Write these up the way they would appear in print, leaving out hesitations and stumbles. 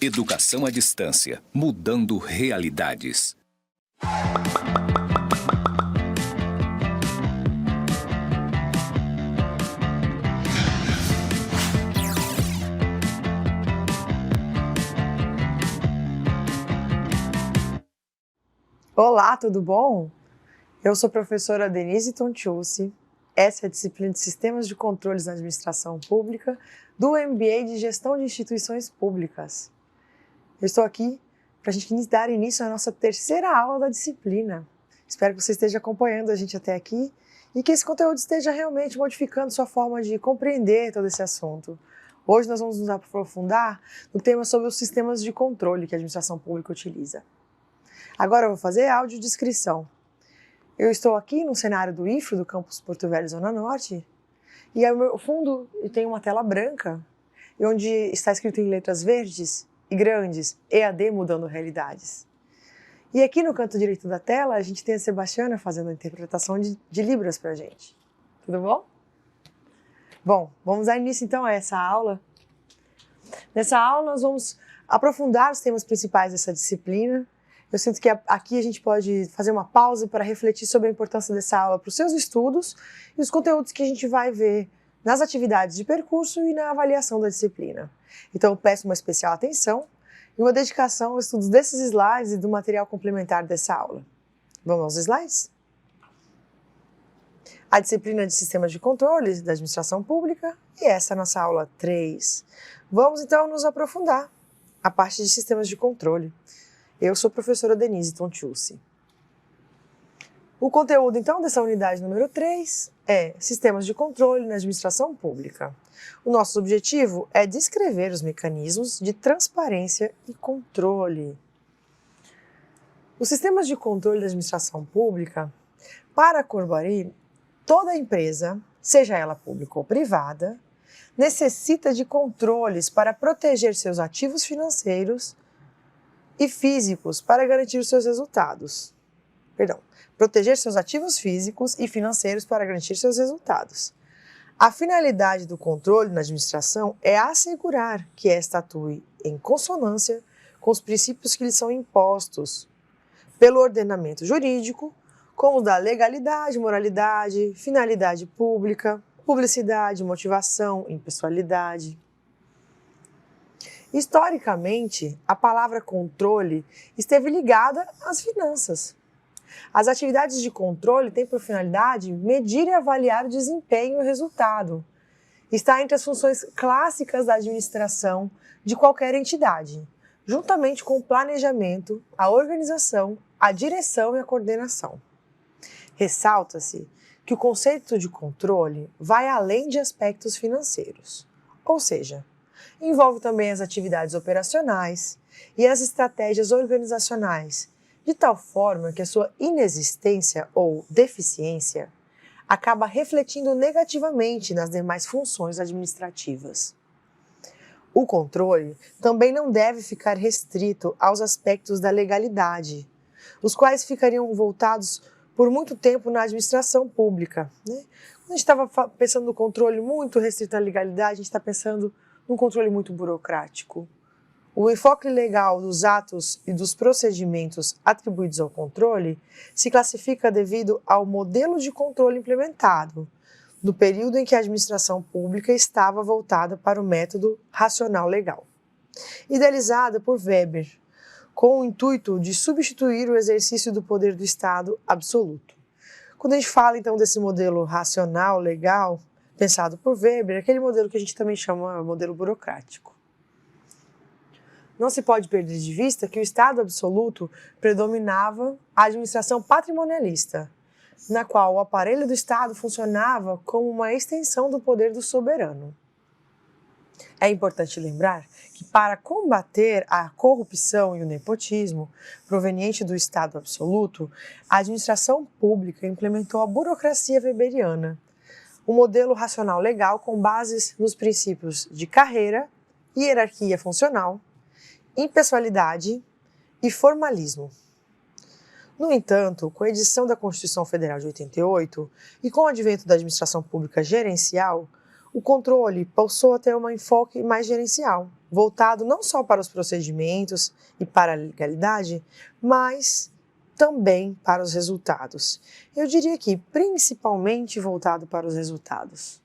Educação à distância, mudando realidades. Olá, tudo bom? Eu sou a professora Denise Tontiusi. Essa é a disciplina de Sistemas de Controles na Administração Pública do MBA de Gestão de Instituições Públicas. Eu estou aqui para a gente dar início à nossa terceira aula da disciplina. Espero que você esteja acompanhando a gente até aqui e que esse conteúdo esteja realmente modificando sua forma de compreender todo esse assunto. Hoje nós vamos nos aprofundar no tema sobre os sistemas de controle que a administração pública utiliza. Agora eu vou fazer audiodescrição. Eu estou aqui no cenário do IFRO, do campus Porto Velho, Zona Norte, e ao meu fundo tem uma tela branca, onde está escrito em letras verdes e grandes, EAD mudando realidades. E aqui no canto direito da tela, a gente tem a Sebastiana fazendo a interpretação de Libras para a gente. Tudo bom? Bom, vamos dar início então a essa aula. Nessa aula nós vamos aprofundar os temas principais dessa disciplina. Eu sinto que aqui a gente pode fazer uma pausa para refletir sobre a importância dessa aula para os seus estudos e os conteúdos que a gente vai ver nas atividades de percurso e na avaliação da disciplina. Então eu peço uma especial atenção e uma dedicação aos estudos desses slides e do material complementar dessa aula. Vamos aos slides? A disciplina de Sistemas de Controle da Administração Pública e essa é a nossa aula 3. Vamos então nos aprofundar a parte de Sistemas de Controle. Eu sou a professora Denise Tontiusi. O conteúdo, então, dessa unidade número 3 é Sistemas de Controle na Administração Pública. O nosso objetivo é descrever os mecanismos de transparência e controle. Os sistemas de controle da administração pública, para a Corbari, toda empresa, seja ela pública ou privada, necessita de controles para proteger seus ativos financeiros e físicos para garantir os seus resultados. Proteger seus ativos físicos e financeiros para garantir seus resultados. A finalidade do controle na administração é assegurar que esta atue em consonância com os princípios que lhe são impostos pelo ordenamento jurídico, como o da legalidade, moralidade, finalidade pública, publicidade, motivação, impessoalidade. Historicamente, a palavra controle esteve ligada às finanças. As atividades de controle têm por finalidade medir e avaliar o desempenho e o resultado. Está entre as funções clássicas da administração de qualquer entidade, juntamente com o planejamento, a organização, a direção e a coordenação. Ressalta-se que o conceito de controle vai além de aspectos financeiros, ou seja, envolve também as atividades operacionais e as estratégias organizacionais, de tal forma que a sua inexistência ou deficiência acaba refletindo negativamente nas demais funções administrativas. O controle também não deve ficar restrito aos aspectos da legalidade, os quais ficariam voltados por muito tempo na administração pública. Quando a gente estava pensando no controle muito restrito à legalidade, a gente está pensando num controle muito burocrático. O enfoque legal dos atos e dos procedimentos atribuídos ao controle se classifica devido ao modelo de controle implementado, no período em que a administração pública estava voltada para o método racional legal, idealizada por Weber, com o intuito de substituir o exercício do poder do Estado absoluto. Quando a gente fala então desse modelo racional legal, pensado por Weber, aquele modelo que a gente também chama de modelo burocrático. Não se pode perder de vista que o Estado absoluto predominava a administração patrimonialista, na qual o aparelho do Estado funcionava como uma extensão do poder do soberano. É importante lembrar que, para combater a corrupção e o nepotismo proveniente do Estado absoluto, a administração pública implementou a burocracia weberiana, um modelo racional legal com bases nos princípios de carreira, hierarquia funcional, impessoalidade e formalismo. No entanto, com a edição da Constituição Federal de 88 e com o advento da administração pública gerencial, o controle passou a ter um enfoque mais gerencial, voltado não só para os procedimentos e para a legalidade, mas também para os resultados. Eu diria que principalmente voltado para os resultados.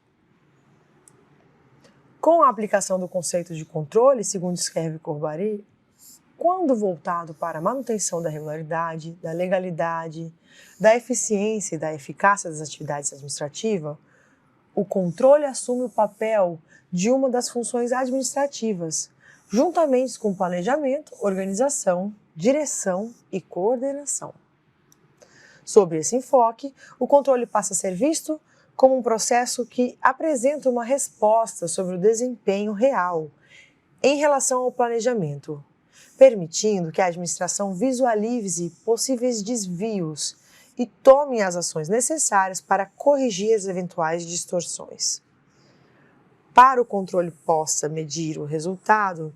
Com a aplicação do conceito de controle, segundo Scherv e Courbary, quando voltado para a manutenção da regularidade, da legalidade, da eficiência e da eficácia das atividades administrativas, o controle assume o papel de uma das funções administrativas, juntamente com planejamento, organização, direção e coordenação. Sob esse enfoque, o controle passa a ser visto como um processo que apresenta uma resposta sobre o desempenho real em relação ao planejamento, permitindo que a administração visualize possíveis desvios e tome as ações necessárias para corrigir as eventuais distorções. Para o controle possa medir o resultado,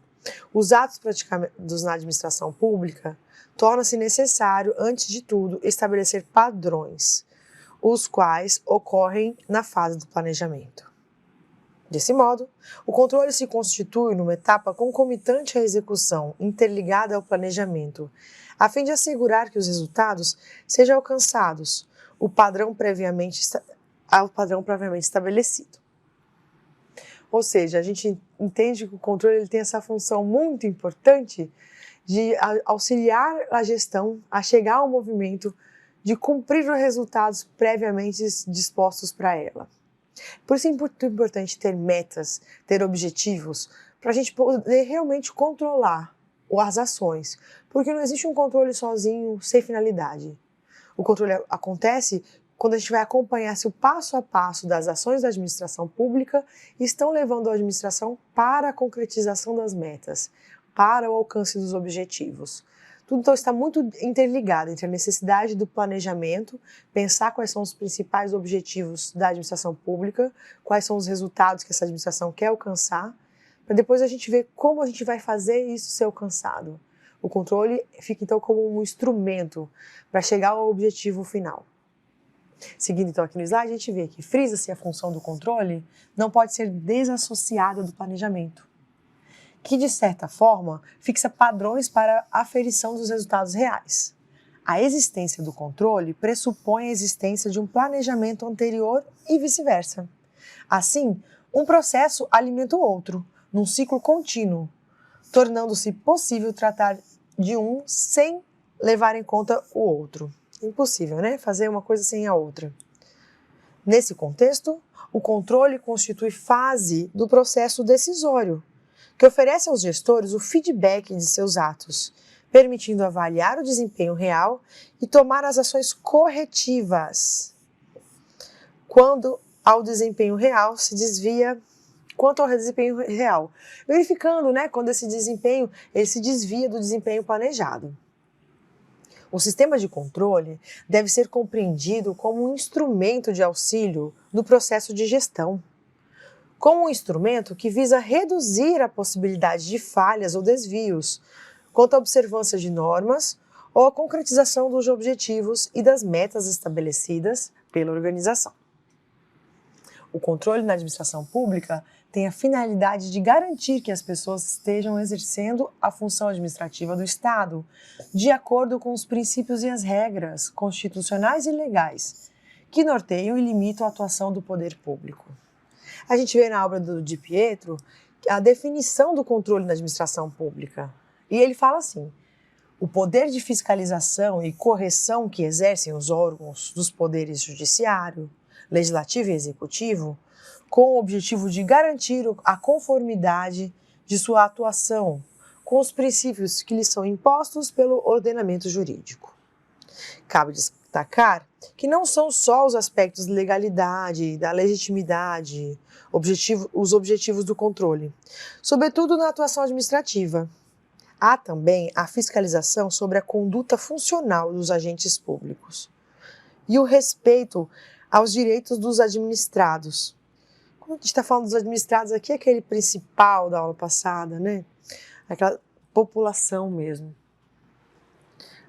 os atos praticados na administração pública torna-se necessário, antes de tudo, estabelecer padrões, os quais ocorrem na fase do planejamento. Desse modo, o controle se constitui numa etapa concomitante à execução, interligada ao planejamento, a fim de assegurar que os resultados sejam alcançados ao padrão previamente estabelecido. Ou seja, a gente entende que o controle ele tem essa função muito importante de auxiliar a gestão a chegar ao movimento de cumprir os resultados previamente dispostos para ela. Por isso é muito importante ter metas, ter objetivos, para a gente poder realmente controlar as ações, porque não existe um controle sozinho, sem finalidade. O controle acontece quando a gente vai acompanhar se o passo a passo das ações da administração pública estão levando a administração para a concretização das metas, para o alcance dos objetivos. Tudo então está muito interligado entre a necessidade do planejamento, pensar quais são os principais objetivos da administração pública, quais são os resultados que essa administração quer alcançar, para depois a gente ver como a gente vai fazer isso ser alcançado. O controle fica então como um instrumento para chegar ao objetivo final. Seguindo então aqui no slide, a gente vê que frisa-se a função do controle não pode ser desassociada do planejamento, que, de certa forma, fixa padrões para a aferição dos resultados reais. A existência do controle pressupõe a existência de um planejamento anterior e vice-versa. Assim, um processo alimenta o outro, num ciclo contínuo, tornando-se possível tratar de um sem levar em conta o outro. Impossível, né? Fazer uma coisa sem a outra. Nesse contexto, o controle constitui fase do processo decisório, que oferece aos gestores o feedback de seus atos, permitindo avaliar o desempenho real e tomar as ações corretivas quanto ao desempenho real, verificando, né, quando esse desempenho ele se desvia do desempenho planejado. O sistema de controle deve ser compreendido como um instrumento de auxílio no processo de gestão, como um instrumento que visa reduzir a possibilidade de falhas ou desvios quanto à observância de normas ou à concretização dos objetivos e das metas estabelecidas pela organização. O controle na administração pública tem a finalidade de garantir que as pessoas estejam exercendo a função administrativa do Estado de acordo com os princípios e as regras constitucionais e legais que norteiam e limitam a atuação do poder público. A gente vê na obra do Di Pietro a definição do controle na administração pública. E ele fala assim: o poder de fiscalização e correção que exercem os órgãos dos poderes judiciário, legislativo e executivo, com o objetivo de garantir a conformidade de sua atuação com os princípios que lhes são impostos pelo ordenamento jurídico. Cabe destacar que não são só os aspectos de legalidade, da legitimidade, os objetivos do controle, sobretudo na atuação administrativa. Há também a fiscalização sobre a conduta funcional dos agentes públicos e o respeito aos direitos dos administrados. Quando a gente está falando dos administrados aqui, é aquele principal da aula passada, né? Aquela população mesmo.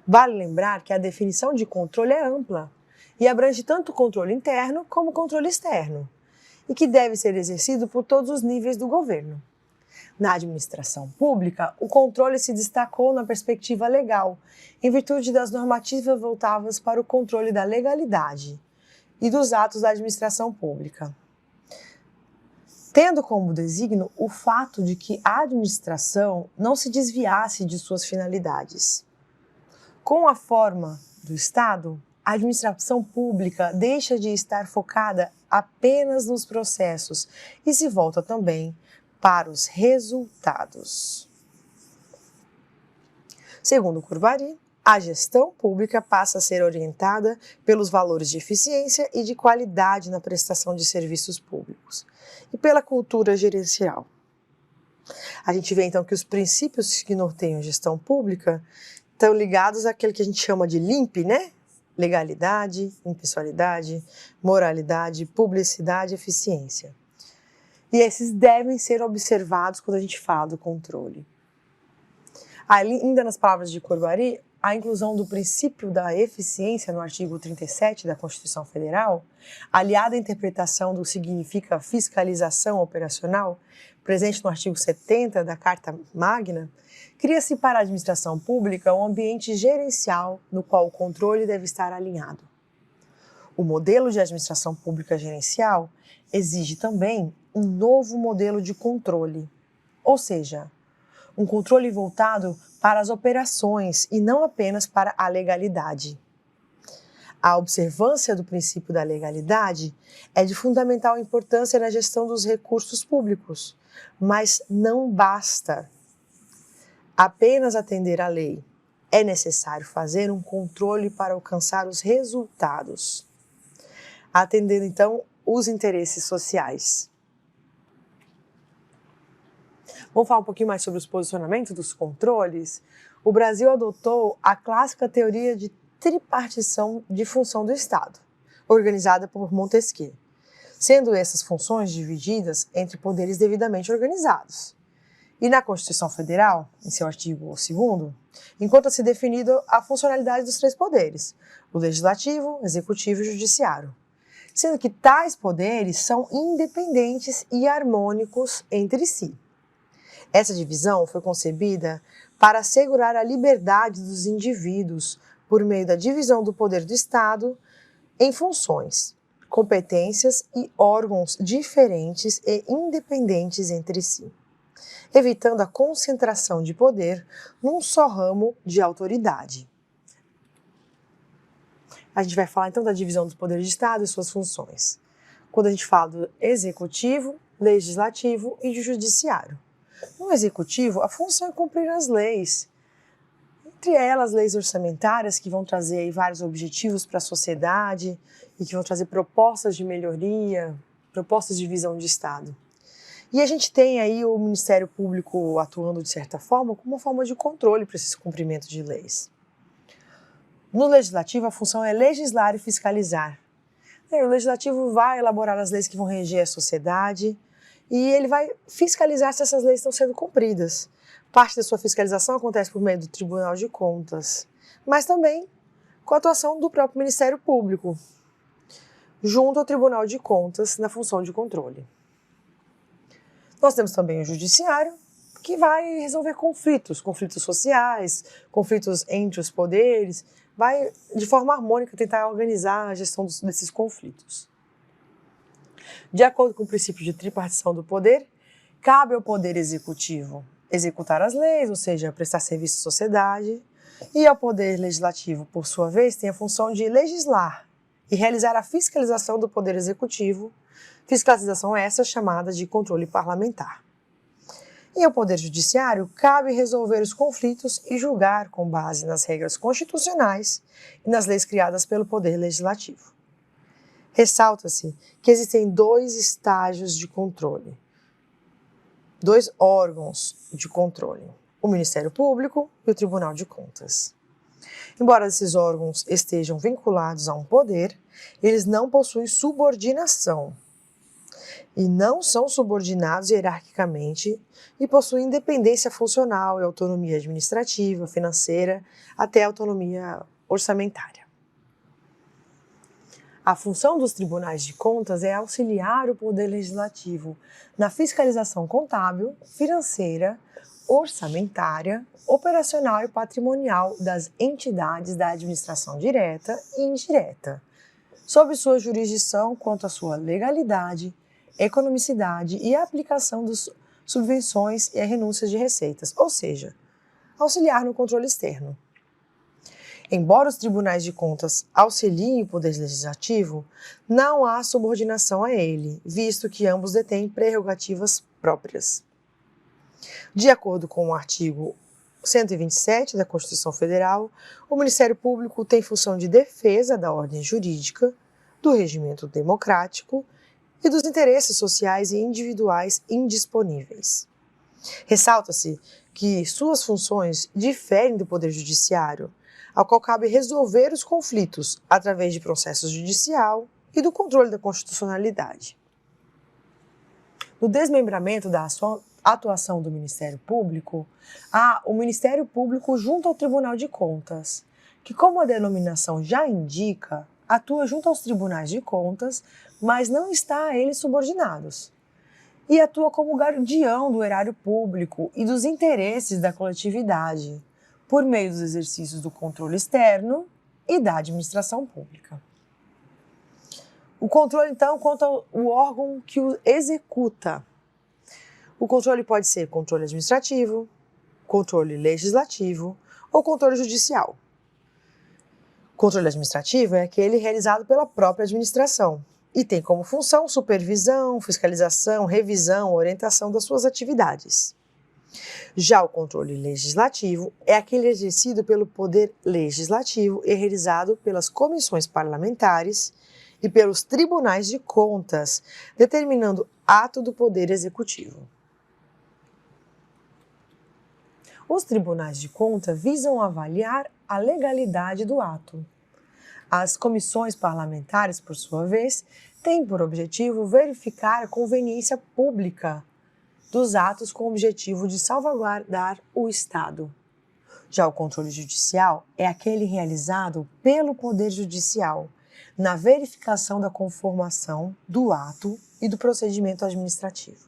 Vale lembrar que a definição de controle é ampla e abrange tanto o controle interno como o controle externo, e que deve ser exercido por todos os níveis do governo. Na administração pública, o controle se destacou na perspectiva legal, em virtude das normativas voltadas para o controle da legalidade e dos atos da administração pública, tendo como desígnio o fato de que a administração não se desviasse de suas finalidades. Com a forma do Estado, a administração pública deixa de estar focada apenas nos processos e se volta também para os resultados. Segundo Courbary, a gestão pública passa a ser orientada pelos valores de eficiência e de qualidade na prestação de serviços públicos e pela cultura gerencial. A gente vê então que os princípios que norteiam a gestão pública estão ligados àquele que a gente chama de LIMP, né? Legalidade, impessoalidade, moralidade, publicidade e eficiência. E esses devem ser observados quando a gente fala do controle. Ainda nas palavras de Courbary, a inclusão do princípio da eficiência no artigo 37 da Constituição Federal, aliada à interpretação do que significa fiscalização operacional, presente no artigo 70 da Carta Magna, cria-se para a administração pública um ambiente gerencial no qual o controle deve estar alinhado. O modelo de administração pública gerencial exige também um novo modelo de controle, ou seja, um controle voltado para as operações e não apenas para a legalidade. A observância do princípio da legalidade é de fundamental importância na gestão dos recursos públicos, mas não basta apenas atender à lei. É necessário fazer um controle para alcançar os resultados, atendendo então os interesses sociais. Vamos falar um pouquinho mais sobre os posicionamentos dos controles? O Brasil adotou a clássica teoria de tripartição de função do Estado, organizada por Montesquieu, sendo essas funções divididas entre poderes devidamente organizados. E na Constituição Federal, em seu artigo 2º, encontra-se definido a funcionalidade dos três poderes, o legislativo, executivo e judiciário, sendo que tais poderes são independentes e harmônicos entre si. Essa divisão foi concebida para assegurar a liberdade dos indivíduos por meio da divisão do poder do Estado em funções, competências e órgãos diferentes e independentes entre si, evitando a concentração de poder num só ramo de autoridade. A gente vai falar então da divisão do poder do Estado e suas funções, quando a gente fala do executivo, legislativo e do judiciário. No executivo, a função é cumprir as leis, entre elas leis orçamentárias que vão trazer aí vários objetivos para a sociedade e que vão trazer propostas de melhoria, propostas de visão de Estado. E a gente tem aí o Ministério Público atuando de certa forma como uma forma de controle para esse cumprimento de leis. No Legislativo, a função é legislar e fiscalizar. O Legislativo vai elaborar as leis que vão reger a sociedade e ele vai fiscalizar se essas leis estão sendo cumpridas. Parte da sua fiscalização acontece por meio do Tribunal de Contas, mas também com a atuação do próprio Ministério Público, junto ao Tribunal de Contas na função de controle. Nós temos também o Judiciário, que vai resolver conflitos sociais, conflitos entre os poderes, vai de forma harmônica tentar organizar a gestão desses conflitos. De acordo com o princípio de tripartição do poder, cabe ao Poder Executivo executar as leis, ou seja, prestar serviço à sociedade, e ao Poder Legislativo, por sua vez, tem a função de legislar e realizar a fiscalização do Poder Executivo, fiscalização essa chamada de controle parlamentar. E ao Poder Judiciário cabe resolver os conflitos e julgar com base nas regras constitucionais e nas leis criadas pelo Poder Legislativo. Ressalta-se que existem dois estágios de controle, dois órgãos de controle, o Ministério Público e o Tribunal de Contas. Embora esses órgãos estejam vinculados a um poder, eles não possuem subordinação e não são subordinados hierarquicamente e possuem independência funcional e autonomia administrativa, financeira, até autonomia orçamentária. A função dos tribunais de contas é auxiliar o Poder Legislativo na fiscalização contábil, financeira, orçamentária, operacional e patrimonial das entidades da administração direta e indireta, sob sua jurisdição quanto à sua legalidade, economicidade e aplicação das subvenções e renúncias de receitas, ou seja, auxiliar no controle externo. Embora os tribunais de contas auxiliem o Poder Legislativo, não há subordinação a ele, visto que ambos detêm prerrogativas próprias. De acordo com o artigo 127 da Constituição Federal, o Ministério Público tem função de defesa da ordem jurídica, do regimento democrático e dos interesses sociais e individuais indisponíveis. Ressalta-se que suas funções diferem do Poder Judiciário, ao qual cabe resolver os conflitos através de processo judicial e do controle da constitucionalidade. No desmembramento da atuação do Ministério Público, há o Ministério Público junto ao Tribunal de Contas, que, como a denominação já indica, atua junto aos tribunais de contas, mas não está a eles subordinados, e atua como guardião do erário público e dos interesses da coletividade, por meio dos exercícios do controle externo e da administração pública. O controle, então, conta o órgão que o executa. O controle pode ser controle administrativo, controle legislativo ou controle judicial. Controle administrativo é aquele realizado pela própria administração e tem como função supervisão, fiscalização, revisão, orientação das suas atividades. Já o controle legislativo é aquele exercido pelo Poder Legislativo e realizado pelas comissões parlamentares e pelos tribunais de contas, determinando ato do Poder Executivo. Os tribunais de contas visam avaliar a legalidade do ato. As comissões parlamentares, por sua vez, têm por objetivo verificar a conveniência pública dos atos com o objetivo de salvaguardar o Estado. Já o controle judicial é aquele realizado pelo Poder Judicial, na verificação da conformação do ato e do procedimento administrativo,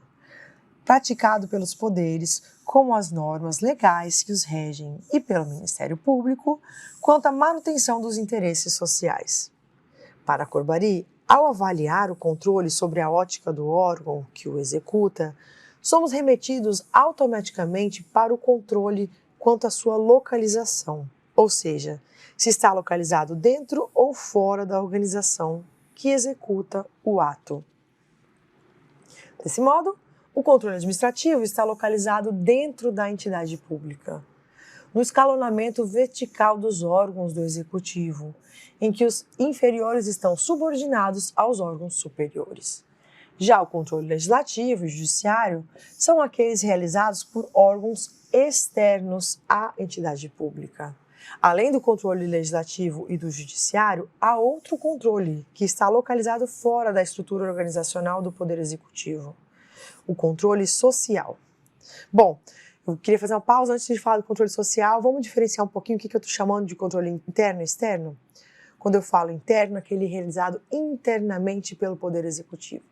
praticado pelos poderes, como as normas legais que os regem, e pelo Ministério Público, quanto à manutenção dos interesses sociais. Para Corbari, ao avaliar o controle sobre a ótica do órgão que o executa, somos remetidos automaticamente para o controle quanto à sua localização, ou seja, se está localizado dentro ou fora da organização que executa o ato. Desse modo, o controle administrativo está localizado dentro da entidade pública, no escalonamento vertical dos órgãos do Executivo, em que os inferiores estão subordinados aos órgãos superiores. Já o controle legislativo e judiciário são aqueles realizados por órgãos externos à entidade pública. Além do controle legislativo e do judiciário, há outro controle que está localizado fora da estrutura organizacional do Poder Executivo, o controle social. Bom, eu queria fazer uma pausa antes de falar do controle social. Vamos diferenciar um pouquinho o que eu estou chamando de controle interno e externo? Quando eu falo interno, aquele realizado internamente pelo Poder Executivo.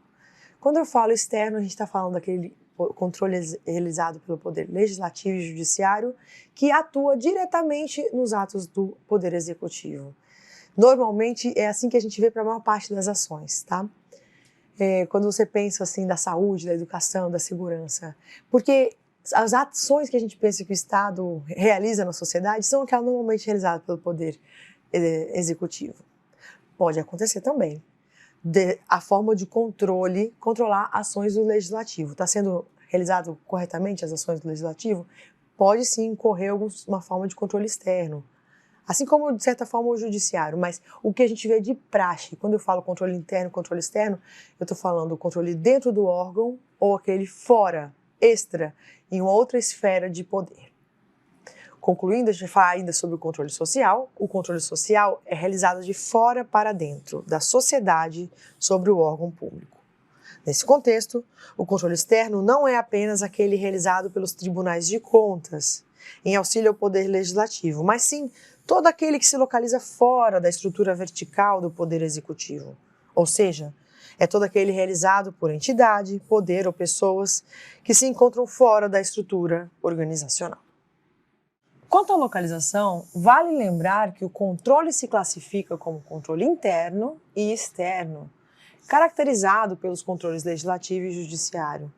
Quando eu falo externo, a gente está falando daquele controle realizado pelo Poder Legislativo e Judiciário, que atua diretamente nos atos do Poder Executivo. Normalmente é assim que a gente vê para a maior parte das ações, tá? Quando você pensa assim da saúde, da educação, da segurança, porque as ações que a gente pensa que o Estado realiza na sociedade são aquelas normalmente realizadas pelo Poder Executivo. Pode acontecer também a forma de controlar ações do Legislativo. Está sendo realizado corretamente as ações do Legislativo? Pode sim incorrer uma forma de controle externo. Assim como, de certa forma, o judiciário. Mas o que a gente vê de praxe, quando eu falo controle interno e controle externo, eu estou falando o controle dentro do órgão ou aquele fora, extra, em outra esfera de poder. Concluindo, a gente vai falar ainda sobre o controle social. O controle social é realizado de fora para dentro da sociedade sobre o órgão público. Nesse contexto, o controle externo não é apenas aquele realizado pelos tribunais de contas, em auxílio ao Poder Legislativo, mas sim todo aquele que se localiza fora da estrutura vertical do poder executivo, ou seja, é todo aquele realizado por entidade, poder ou pessoas que se encontram fora da estrutura organizacional. Quanto à localização, vale lembrar que o controle se classifica como controle interno e externo, caracterizado pelos controles legislativo e judiciário.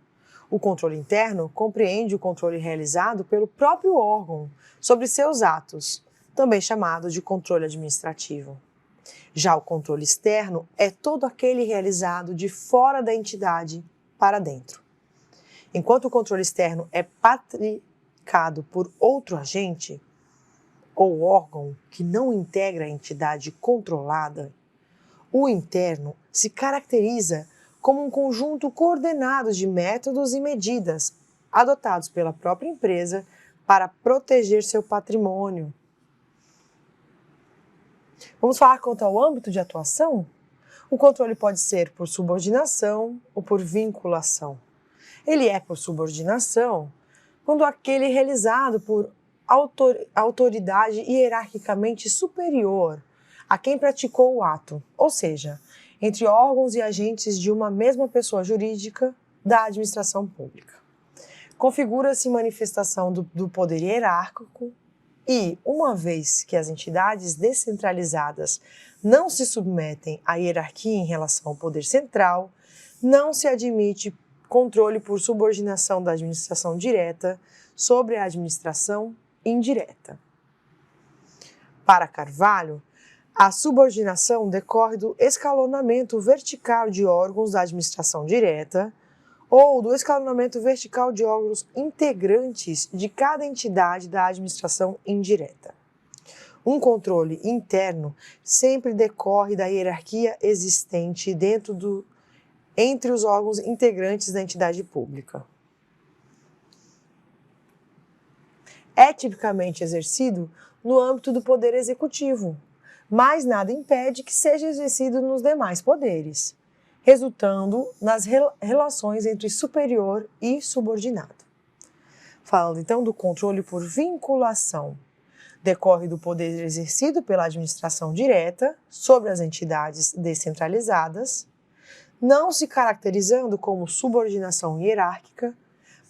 O controle interno compreende o controle realizado pelo próprio órgão sobre seus atos, também chamado de controle administrativo. Já o controle externo é todo aquele realizado de fora da entidade para dentro. Enquanto o controle externo é praticado por outro agente ou órgão que não integra a entidade controlada, o interno se caracteriza como um conjunto coordenado de métodos e medidas adotados pela própria empresa para proteger seu patrimônio. Vamos falar quanto ao âmbito de atuação? O controle pode ser por subordinação ou por vinculação. Ele é por subordinação quando aquele é realizado por autoridade hierarquicamente superior a quem praticou o ato, ou seja, entre órgãos e agentes de uma mesma pessoa jurídica da administração pública. Configura-se manifestação do poder hierárquico e, uma vez que as entidades descentralizadas não se submetem à hierarquia em relação ao poder central, não se admite controle por subordinação da administração direta sobre a administração indireta. Para Carvalho, a subordinação decorre do escalonamento vertical de órgãos da administração direta ou do escalonamento vertical de órgãos integrantes de cada entidade da administração indireta. Um controle interno sempre decorre da hierarquia existente entre os órgãos integrantes da entidade pública. É tipicamente exercido no âmbito do poder executivo, mas nada impede que seja exercido nos demais poderes, resultando nas relações entre superior e subordinado. Falando então do controle por vinculação, decorre do poder exercido pela administração direta sobre as entidades descentralizadas, não se caracterizando como subordinação hierárquica,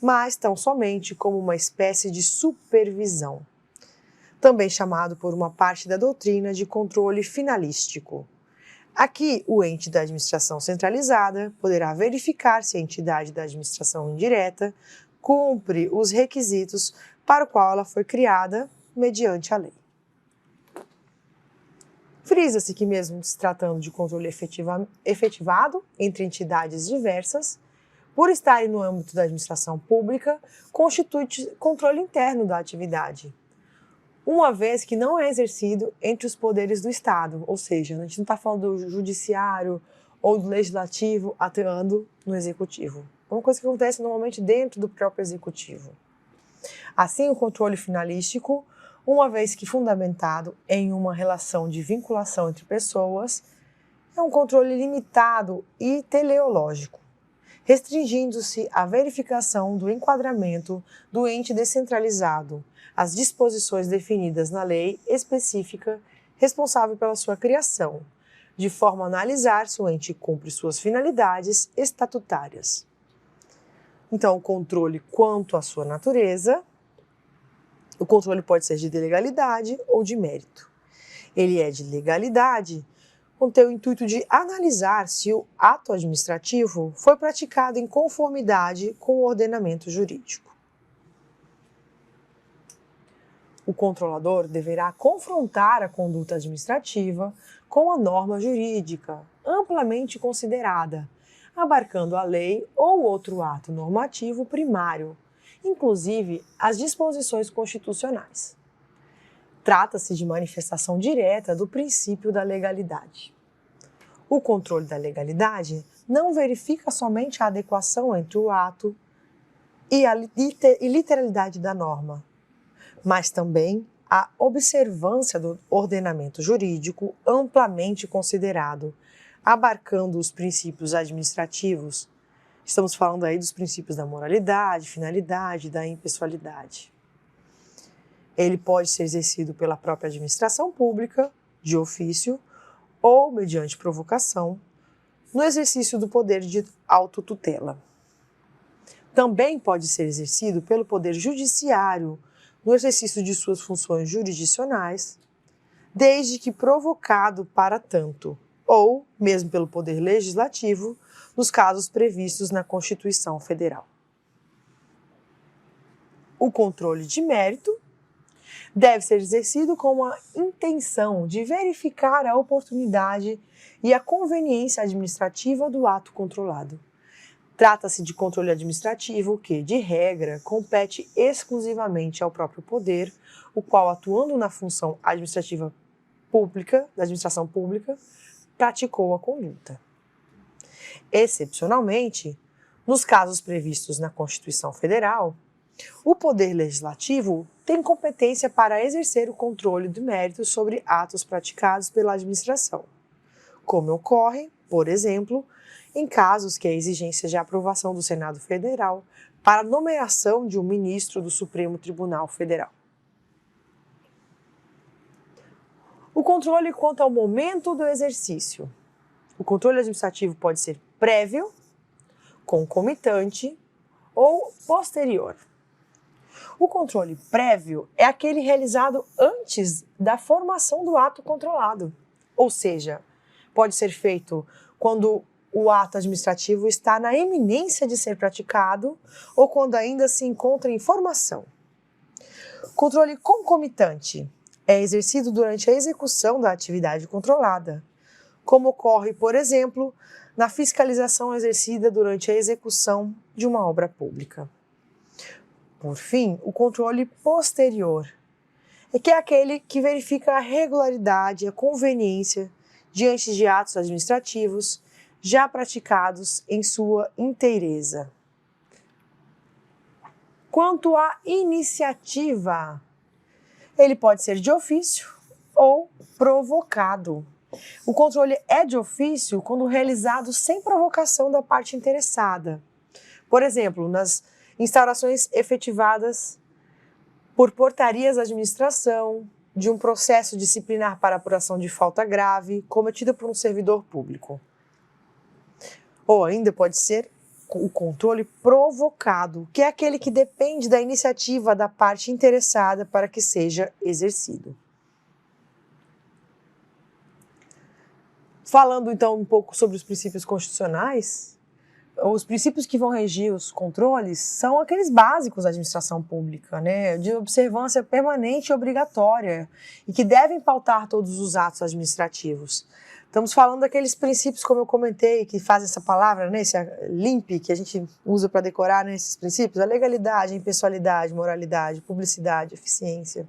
mas tão somente como uma espécie de supervisão, também chamado por uma parte da doutrina de controle finalístico. Aqui, o ente da administração centralizada poderá verificar se a entidade da administração indireta cumpre os requisitos para o qual ela foi criada mediante a lei. Frisa-se que, mesmo se tratando de controle efetivado entre entidades diversas, por estarem no âmbito da administração pública, constitui controle interno da atividade, uma vez que não é exercido entre os poderes do Estado, ou seja, a gente não está falando do judiciário ou do legislativo atuando no executivo. É uma coisa que acontece normalmente dentro do próprio executivo. Assim, o controle finalístico, uma vez que fundamentado em uma relação de vinculação entre pessoas, é um controle limitado e teleológico, restringindo-se à verificação do enquadramento do ente descentralizado às disposições definidas na lei específica responsável pela sua criação, de forma a analisar se o ente cumpre suas finalidades estatutárias. Então, o controle quanto à sua natureza, o controle pode ser de legalidade ou de mérito. Ele é de legalidade com o intuito de analisar se o ato administrativo foi praticado em conformidade com o ordenamento jurídico. O controlador deverá confrontar a conduta administrativa com a norma jurídica, amplamente considerada, abarcando a lei ou outro ato normativo primário, inclusive as disposições constitucionais. Trata-se de manifestação direta do princípio da legalidade. O controle da legalidade não verifica somente a adequação entre o ato e a literalidade da norma, mas também a observância do ordenamento jurídico amplamente considerado, abarcando os princípios administrativos. Estamos falando aí dos princípios da moralidade, finalidade, da impessoalidade. Ele pode ser exercido pela própria administração pública, de ofício, ou mediante provocação, no exercício do poder de autotutela. Também pode ser exercido pelo Poder Judiciário, no exercício de suas funções jurisdicionais, desde que provocado para tanto, ou mesmo pelo Poder Legislativo, nos casos previstos na Constituição Federal. O controle de mérito deve ser exercido com a intenção de verificar a oportunidade e a conveniência administrativa do ato controlado. Trata-se de controle administrativo que, de regra, compete exclusivamente ao próprio poder, o qual, atuando na função administrativa pública, da administração pública, praticou a conduta. Excepcionalmente, nos casos previstos na Constituição Federal, o Poder Legislativo tem competência para exercer o controle do mérito sobre atos praticados pela administração, como ocorre, por exemplo, em casos que há exigência de aprovação do Senado Federal para a nomeação de um ministro do Supremo Tribunal Federal. O controle quanto ao momento do exercício. O controle administrativo pode ser prévio, concomitante ou posterior. O controle prévio é aquele realizado antes da formação do ato controlado, ou seja, pode ser feito quando o ato administrativo está na iminência de ser praticado ou quando ainda se encontra em formação. Controle concomitante é exercido durante a execução da atividade controlada, como ocorre, por exemplo, na fiscalização exercida durante a execução de uma obra pública. Por fim, o controle posterior é aquele que verifica a regularidade e a conveniência diante de atos administrativos já praticados em sua inteireza. Quanto à iniciativa, ele pode ser de ofício ou provocado. O controle é de ofício quando realizado sem provocação da parte interessada. Por exemplo, nas instaurações efetivadas por portarias da administração, de um processo disciplinar para apuração de falta grave cometida por um servidor público. Ou ainda pode ser o controle provocado, que é aquele que depende da iniciativa da parte interessada para que seja exercido. Falando então um pouco sobre os princípios constitucionais, os princípios que vão regir os controles são aqueles básicos da administração pública, né, de observância permanente e obrigatória, e que devem pautar todos os atos administrativos. Estamos falando daqueles princípios, como eu comentei, que fazem essa palavra, né, esse LIMP, que a gente usa para decorar, né, esses princípios, a legalidade, a impessoalidade, moralidade, publicidade, eficiência.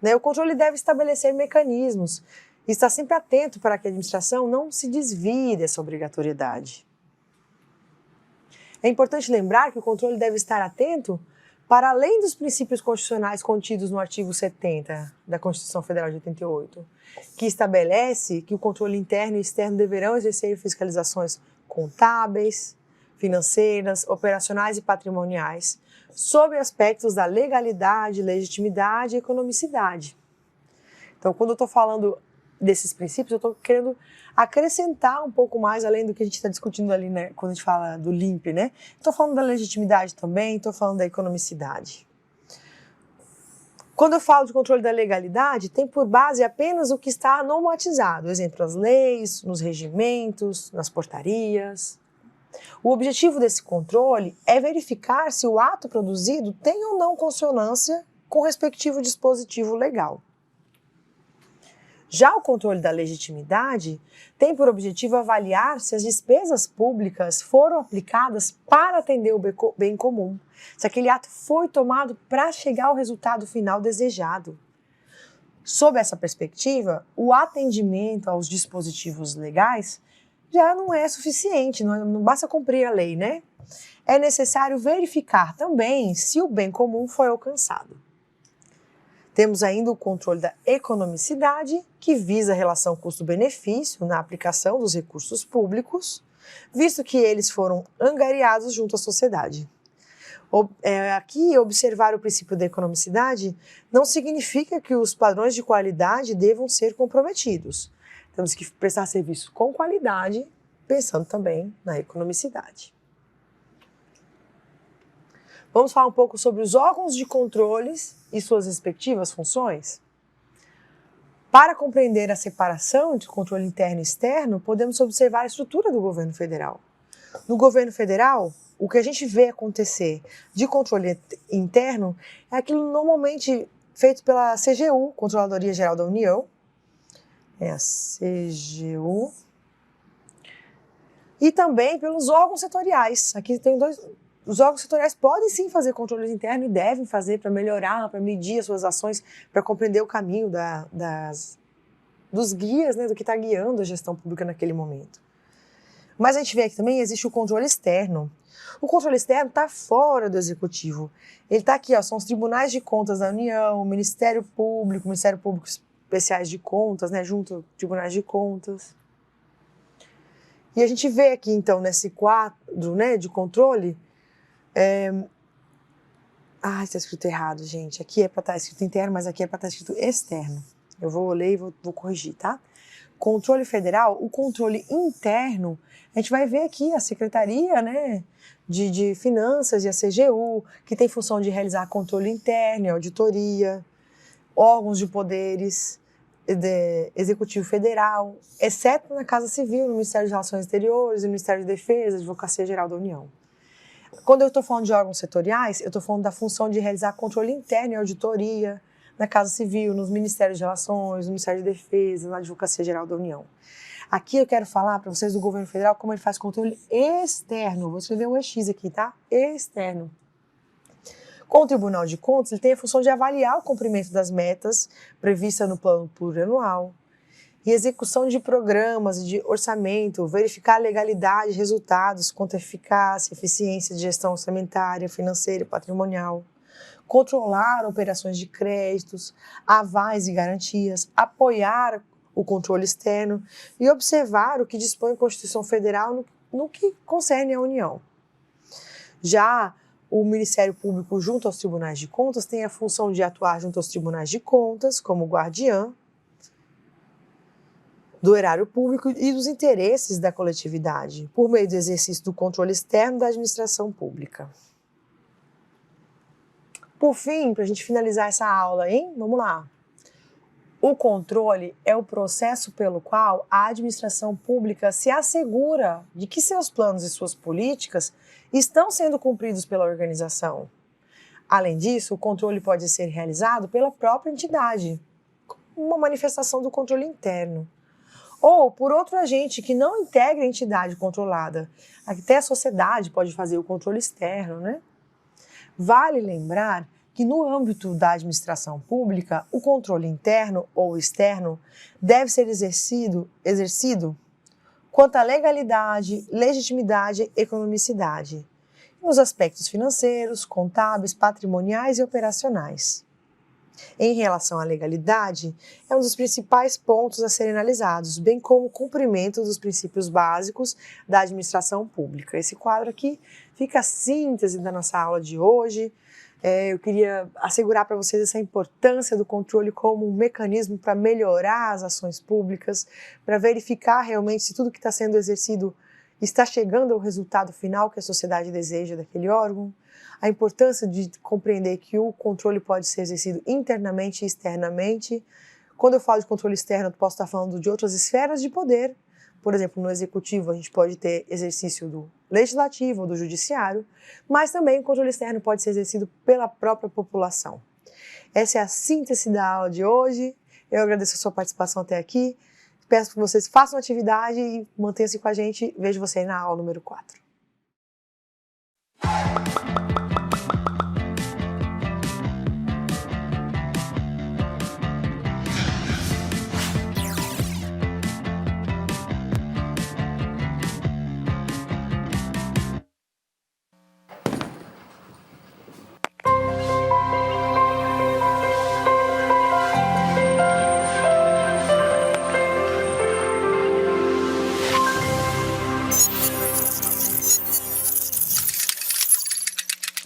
Né, o controle deve estabelecer mecanismos e estar sempre atento para que a administração não se desvie dessa obrigatoriedade. É importante lembrar que o controle deve estar atento para além dos princípios constitucionais contidos no artigo 70 da Constituição Federal de 88, que estabelece que o controle interno e externo deverão exercer fiscalizações contábeis, financeiras, operacionais e patrimoniais, sob aspectos da legalidade, legitimidade e economicidade. Então, quando eu estou falando desses princípios, eu estou querendo acrescentar um pouco mais, além do que a gente está discutindo ali, né, quando a gente fala do LIMP, né? Estou falando da legitimidade também, estou falando da economicidade. Quando eu falo de controle da legalidade, tem por base apenas o que está normatizado, exemplo, as leis, nos regimentos, nas portarias. O objetivo desse controle é verificar se o ato produzido tem ou não consonância com o respectivo dispositivo legal. Já o controle da legitimidade tem por objetivo avaliar se as despesas públicas foram aplicadas para atender o bem comum, se aquele ato foi tomado para chegar ao resultado final desejado. Sob essa perspectiva, o atendimento aos dispositivos legais já não é suficiente, não basta cumprir a lei, né? É necessário verificar também se o bem comum foi alcançado. Temos ainda o controle da economicidade, que visa a relação custo-benefício na aplicação dos recursos públicos, visto que eles foram angariados junto à sociedade. Aqui, observar o princípio da economicidade não significa que os padrões de qualidade devam ser comprometidos. Temos que prestar serviço com qualidade, pensando também na economicidade. Vamos falar um pouco sobre os órgãos de controles e suas respectivas funções? Para compreender a separação entre controle interno e externo, podemos observar a estrutura do governo federal. No governo federal, o que a gente vê acontecer de controle interno é aquilo normalmente feito pela CGU, Controladoria Geral da União, é a CGU, e também pelos órgãos setoriais. Aqui tem os órgãos setoriais podem sim fazer controle interno e devem fazer para melhorar, para medir as suas ações, para compreender o caminho dos guias, né, do que está guiando a gestão pública naquele momento. Mas a gente vê aqui também existe o controle externo. O controle externo está fora do executivo. Ele está aqui, são os tribunais de contas da União, o Ministério Público Especiais de Contas, né, junto aos tribunais de contas. E a gente vê aqui, então, nesse quadro, né, de controle, está escrito errado, gente. Aqui é para estar escrito interno, mas aqui é para estar escrito externo. Eu vou ler e vou corrigir, tá? Controle federal, o controle interno, a gente vai ver aqui a Secretaria, né, de Finanças e a CGU, que tem função de realizar controle interno e auditoria, órgãos de poderes, Executivo Federal, exceto na Casa Civil, no Ministério de Relações Exteriores, no Ministério de Defesa, Advocacia Geral da União. Quando eu estou falando de órgãos setoriais, eu estou falando da função de realizar controle interno e auditoria na Casa Civil, nos Ministérios de Relações, no Ministério de Defesa, na Advocacia Geral da União. Aqui eu quero falar para vocês do governo federal como ele faz controle externo. Vou escrever um EX aqui, tá? Externo. Com o Tribunal de Contas, ele tem a função de avaliar o cumprimento das metas previstas no plano plurianual e execução de programas de orçamento, verificar a legalidade, resultados quanto à eficácia, eficiência de gestão orçamentária, financeira e patrimonial, controlar operações de créditos, avais e garantias, apoiar o controle externo e observar o que dispõe a Constituição Federal no que concerne à União. Já o Ministério Público, junto aos Tribunais de Contas, tem a função de atuar junto aos Tribunais de Contas, como guardiã do erário público e dos interesses da coletividade, por meio do exercício do controle externo da administração pública. Por fim, para a gente finalizar essa aula, hein? Vamos lá. O controle é o processo pelo qual a administração pública se assegura de que seus planos e suas políticas estão sendo cumpridos pela organização. Além disso, o controle pode ser realizado pela própria entidade, como uma manifestação do controle interno, ou por outro agente que não integra a entidade controlada. Até a sociedade pode fazer o controle externo, né? Vale lembrar que no âmbito da administração pública, o controle interno ou externo deve ser exercido quanto à legalidade, legitimidade e economicidade, nos aspectos financeiros, contábeis, patrimoniais e operacionais. Em relação à legalidade, é um dos principais pontos a serem analisados, bem como o cumprimento dos princípios básicos da administração pública. Esse quadro aqui fica a síntese da nossa aula de hoje. Eu queria assegurar para vocês essa importância do controle como um mecanismo para melhorar as ações públicas, para verificar realmente se tudo que está sendo exercido está chegando ao resultado final que a sociedade deseja daquele órgão. A importância de compreender que o controle pode ser exercido internamente e externamente. Quando eu falo de controle externo, eu posso estar falando de outras esferas de poder. Por exemplo, no executivo a gente pode ter exercício do legislativo ou do judiciário, mas também o controle externo pode ser exercido pela própria população. Essa é a síntese da aula de hoje. Eu agradeço a sua participação até aqui. Peço que vocês façam atividade e mantenham-se com a gente. Vejo você aí na aula número 4.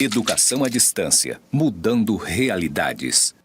Educação à distância, mudando realidades.